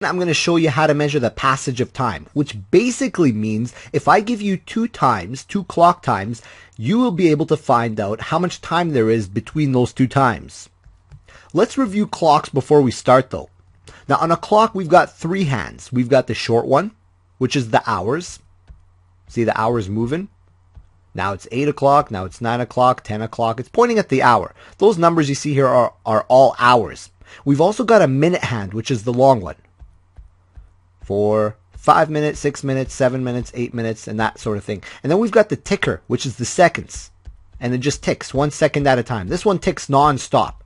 I'm going to show you how to measure the passage of time, which basically means if I give you two clock times, you will be able to find out how much time there is between those two times. Let's review clocks before we start though. Now on a clock, we've got three hands. We've got the short one, which is the hours. See the hours moving? Now it's 8 o'clock, now it's 9 o'clock, 10 o'clock. It's pointing at the hour. Those numbers you see here are all hours. We've also got a minute hand, which is the long one. For 5 minutes, 6 minutes, 7 minutes, 8 minutes, and that sort of thing. And then we've got the ticker, which is the seconds. And it just ticks 1 second at a time. This one ticks non-stop.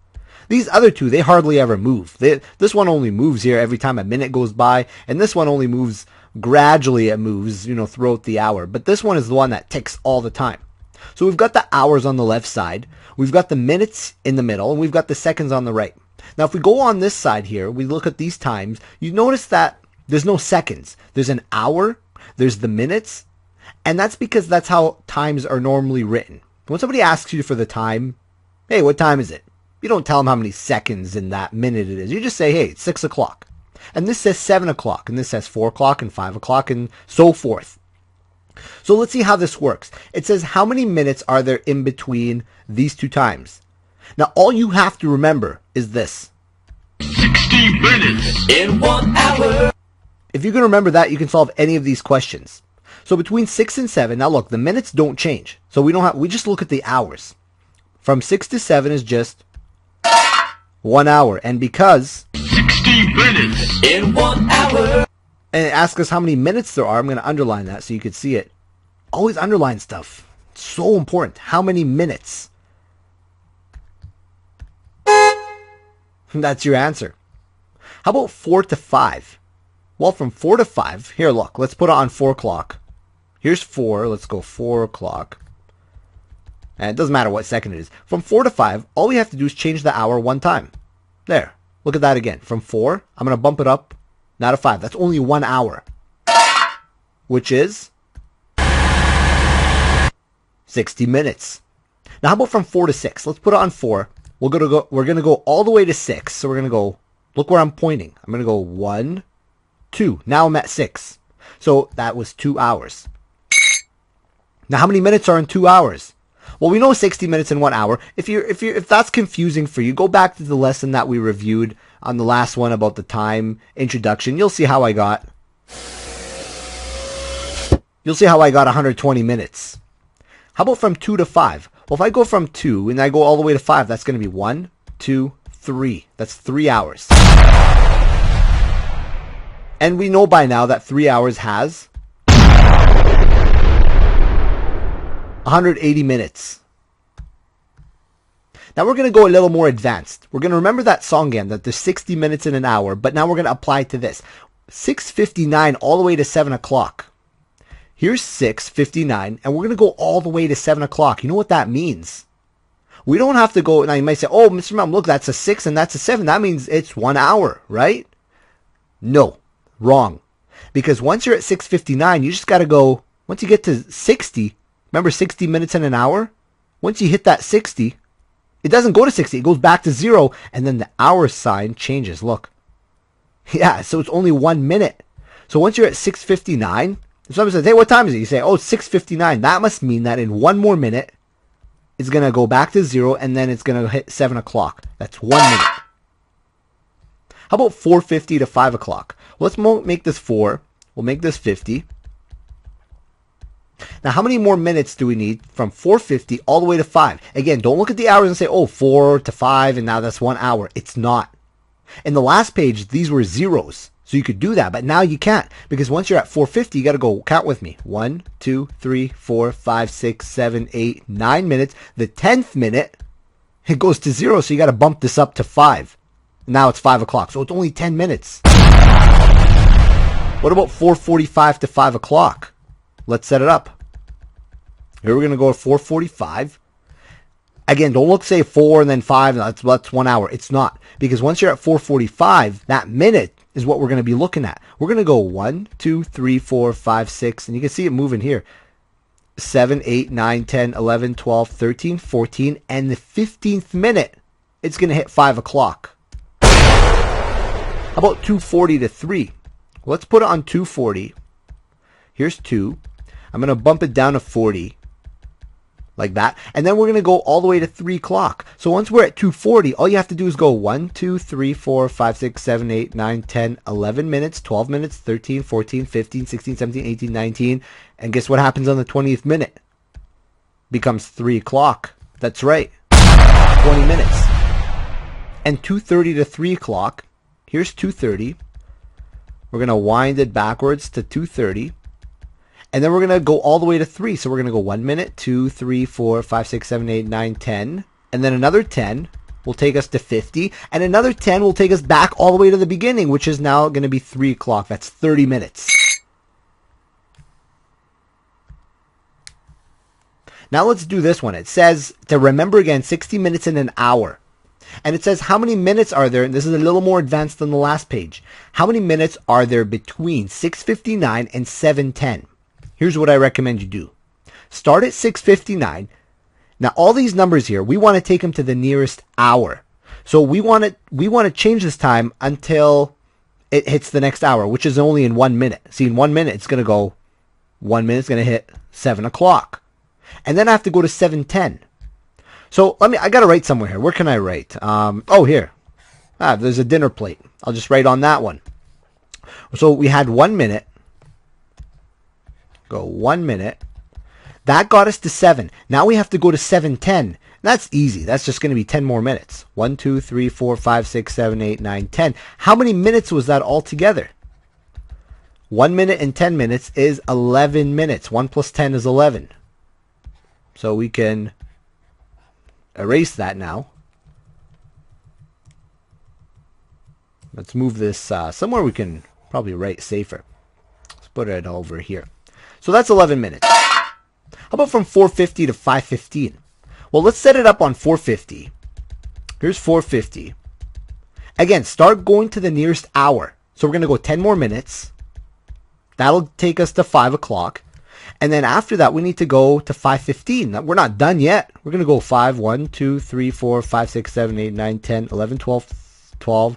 These other two, they hardly ever move. This one only moves here every time a minute goes by. And this one only moves gradually. It moves, throughout the hour. But this one is the one that ticks all the time. So we've got the hours on the left side. We've got the minutes in the middle. And we've got the seconds on the right. Now, if we go on this side here, we look at these times. You notice that there's no seconds. There's an hour, there's the minutes, and that's because that's how times are normally written. When somebody asks you for the time, hey, what time is it? You don't tell them how many seconds in that minute it is. You just say, hey, it's 6 o'clock. And this says 7 o'clock, and this says 4 o'clock and 5 o'clock, and so forth. So let's see how this works. It says how many minutes are there in between these two times. Now, all you have to remember is this. 60 minutes in 1 hour. If you can remember that, you can solve any of these questions. So between 6 and 7, now look, the minutes don't change. So we just look at the hours. From 6 to 7 is just 1 hour. And because 60 minutes in 1 hour. And it asks us how many minutes there are, I'm going to underline that so you can see it. Always underline stuff. It's so important. How many minutes? That's your answer. How about 4 to 5? Well, from 4 to 5, here, look, let's put it on 4 o'clock. Here's 4, let's go 4 o'clock. And it doesn't matter what second it is. From 4 to 5, all we have to do is change the hour one time. There, look at that again. From 4, I'm going to bump it up, now to 5. That's only 1 hour. Which is 60 minutes. Now, how about from 4 to 6? Let's put it on 4. We're going to go all the way to 6. So we're going to go, look where I'm pointing. I'm going to go 1, 2. Now I'm at 6. So that was 2 hours. Now how many minutes are in 2 hours? Well, we know 60 minutes in 1 hour. If that's confusing for you, go back to the lesson that we reviewed on the last one about the time introduction. You'll see how I got 120 minutes. How about from 2 to 5? Well, if I go from 2 and I go all the way to 5, that's going to be 1, 2, 3. That's 3 hours. And we know by now that 3 hours has 180 minutes. Now we're going to go a little more advanced. We're going to remember that song again, that there's 60 minutes in an hour, but now we're going to apply it to this. 6:59 all the way to 7 o'clock. Here's 6:59, and we're going to go all the way to 7 o'clock. You know what that means? We don't have to go, now you might say, oh, Mr. Mom, look, that's a 6 and that's a 7. That means it's 1 hour, right? No. Wrong. Because once you're at 6:59, you just got to go, once you get to 60, remember 60 minutes in an hour? Once you hit that 60, it doesn't go to 60, it goes back to 0, and then the hour sign changes, look. Yeah, so it's only 1 minute. So once you're at 6:59, if somebody says, hey, what time is it? You say, oh, it's 6:59. That must mean that in 1 more minute, it's going to go back to 0, and then it's going to hit 7 o'clock. That's 1 minute. How about 4:50 to 5 o'clock? Well, let's make this 4. We'll make this 50. Now, how many more minutes do we need from 4:50 all the way to 5? Again, don't look at the hours and say, oh, 4 to 5, and now that's 1 hour. It's not. In the last page, these were zeros. So you could do that, but now you can't. Because once you're at 4:50, you got to go, count with me. 1, 2, 3, 4, 5, 6, 7, 8, 9 minutes. The 10th minute, it goes to 0, so you got to bump this up to 5. Now it's 5 o'clock, so it's only 10 minutes. What about 4:45 to 5 o'clock? Let's set it up. Here we're going to go to 4:45. Again, don't look, say 4 and then 5, and that's 1 hour. It's not. Because once you're at 4:45, that minute is what we're going to be looking at. We're going to go 1, 2, 3, 4, 5, 6, and you can see it moving here. 7, 8, 9, 10, 11, 12, 13, 14, and the 15th minute, it's going to hit 5 o'clock. How about 240 to 3? Well, let's put it on 240. Here's 2. I'm going to bump it down to 40. Like that. And then we're going to go all the way to 3 o'clock. So once we're at 240, all you have to do is go 1, 2, 3, 4, 5, 6, 7, 8, 9, 10, 11 minutes, 12 minutes, 13, 14, 15, 16, 17, 18, 19. And guess what happens on the 20th minute? Becomes 3 o'clock. That's right. 20 minutes. And 2:30 to 3 o'clock. Here's 2:30. We're going to wind it backwards to 2:30. And then we're going to go all the way to 3. So we're going to go 1 minute, 2, 3, 4, 5, 6, 7, 8, 9, 10. And then another 10 will take us to 50. And another 10 will take us back all the way to the beginning, which is now going to be 3 o'clock. That's 30 minutes. Now let's do this one. It says to remember again 60 minutes in an hour. And it says how many minutes are there, and this is a little more advanced than the last page. How many minutes are there between 6:59 and 7:10? Here's what I recommend you do. Start at 6:59. Now all these numbers here, we want to take them to the nearest hour. So we want to change this time until it hits the next hour, which is only in 1 minute. See, in 1 minute it's going to go 1 minute's going to hit 7 o'clock. And then I have to go to 7:10. So I got to write somewhere here. Where can I write? Oh, here. There's a dinner plate. I'll just write on that one. So we had 1 minute. Go 1 minute. That got us to 7. Now we have to go to 7:10. That's easy. That's just going to be 10 more minutes. 1, 2, 3, 4, 5, 6, 7, 8, 9, 10. How many minutes was that altogether? 1 minute and 10 minutes is 11 minutes. 1 plus 10 is 11. So we can erase that now. Let's move this somewhere we can probably write safer. Let's put it over here. So that's 11 minutes. How about from 4:50 to 5:15? Well, let's set it up on 4:50. Here's 4:50. Again, start going to the nearest hour. So we're going to go 10 more minutes. That'll take us to 5 o'clock. And then after that, we need to go to 5:15. We're not done yet. We're going to go 5, 1, 2, 3, 4, 5, 6, 7, 8, 9, 10, 11, 12, 12,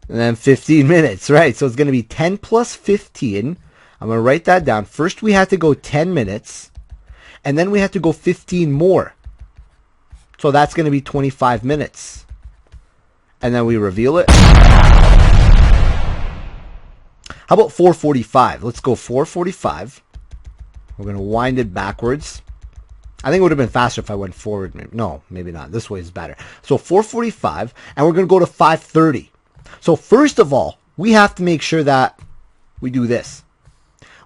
and then 15 minutes, right? So it's going to be 10 plus 15. I'm going to write that down. First, we had to go 10 minutes, and then we had to go 15 more. So that's going to be 25 minutes. And then we reveal it. How about 4:45? Let's go 4:45. We're going to wind it backwards. I think it would have been faster if I went forward. No, maybe not. This way is better. So 4:45, and we're going to go to 5:30. So first of all, we have to make sure that we do this.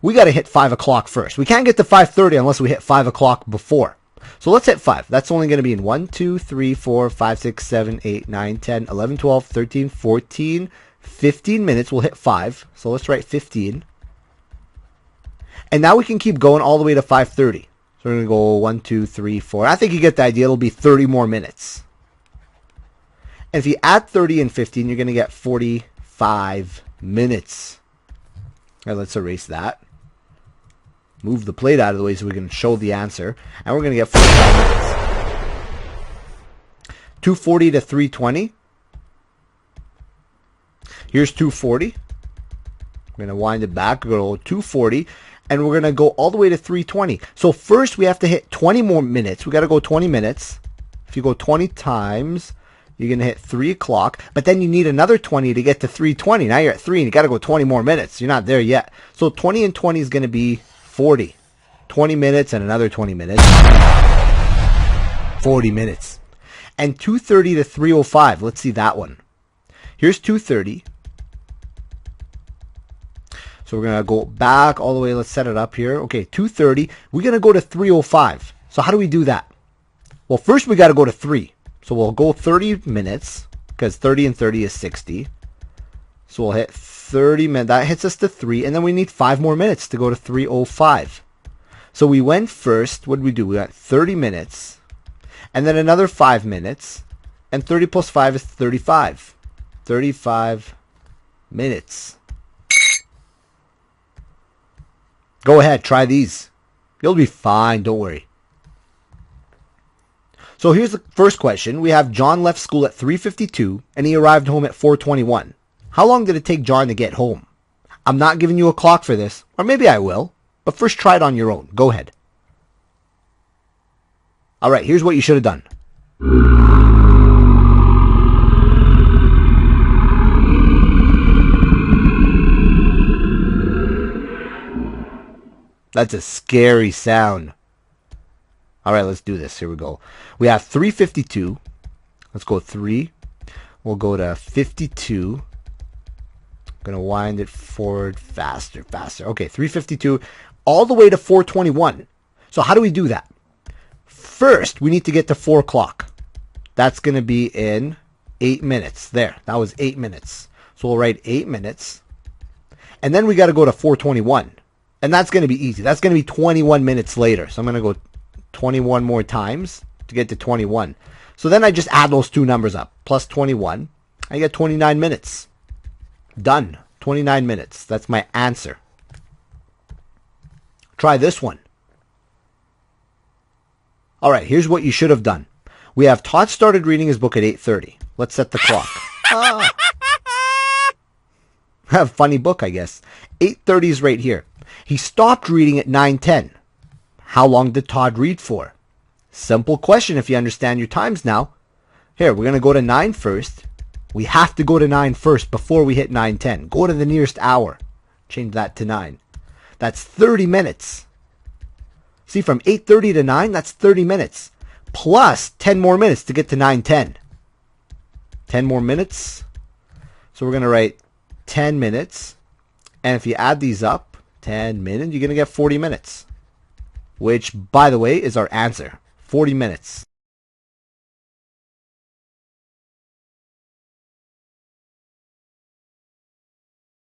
We got to hit 5 o'clock first. We can't get to 5:30 unless we hit 5 o'clock before. So let's hit 5. That's only going to be in 1, 2, 3, 4, 5, 6, 7, 8, 9, 10, 11, 12, 13, 14, 15 minutes. We'll hit 5. So let's write 15. And now we can keep going all the way to 5:30. So we're going to go 1, 2, 3, 4. I think you get the idea. It'll be 30 more minutes. And if you add 30 and 15, you're going to get 45 minutes. All right, let's erase that. Move the plate out of the way so we can show the answer. And we're going to get 45 minutes. 240 to 320. Here's 240. We're going to wind it back. We're going to go 240. And we're going to go all the way to 320. So first we have to hit 20 more minutes. We got to go 20 minutes. If you go 20 times, you're going to hit 3 o'clock. But then you need another 20 to get to 320. Now you're at 3 and you got to go 20 more minutes. You're not there yet. So 20 and 20 is going to be 40. 20 minutes and another 20 minutes. 40 minutes. And 2:30 to 3:05. Let's see that one. Here's 2:30. So we're going to go back all the way. Let's set it up here. Okay, 2:30. We're going to go to 3:05. So how do we do that? Well, first we got to go to 3. So we'll go 30 minutes because 30 and 30 is 60. So we'll hit 30 minutes. That hits us to 3. And then we need 5 more minutes to go to 3:05. So we went first. What did we do? We got 30 minutes. And then another 5 minutes. And 30 plus 5 is 35. 35 minutes. Go ahead, try these. You'll be fine, don't worry. So here's the first question. We have John left school at 3:52 and he arrived home at 4:21. How long did it take John to get home? I'm not giving you a clock for this, or maybe I will, but first try it on your own. Go ahead. Alright, here's what you should have done. That's a scary sound. Alright, let's do this. Here we go. We have 352. Let's go 3. We'll go to 52. Gonna wind it forward faster. Okay, 352 all the way to 421. So how do we do that? First, we need to get to 4 o'clock. That's gonna be in 8 minutes. There, that was 8 minutes. So we'll write 8 minutes. And then we gotta go to 421. And that's gonna be easy. That's gonna be 21 minutes later. So I'm gonna go 21 more times to get to 21. So then I just add those two numbers up. Plus 21. I get 29 minutes. Done. 29 minutes. That's my answer. Try this one. Alright, here's what you should have done. We have Todd started reading his book at 8:30. Let's set the clock. A funny book, I guess. 8:30 is right here. He stopped reading at 9:10. How long did Todd read for? Simple question if you understand your times now. Here, we're going to go to 9 first. We have to go to 9 first before we hit 9:10. Go to the nearest hour. Change that to 9. That's 30 minutes. See, from 8:30 to 9, that's 30 minutes. Plus 10 more minutes to get to 9:10. 10 more minutes. So we're going to write 10 minutes. And if you add these up, 10 minutes, you're going to get 40 minutes. Which, by the way, is our answer. 40 minutes.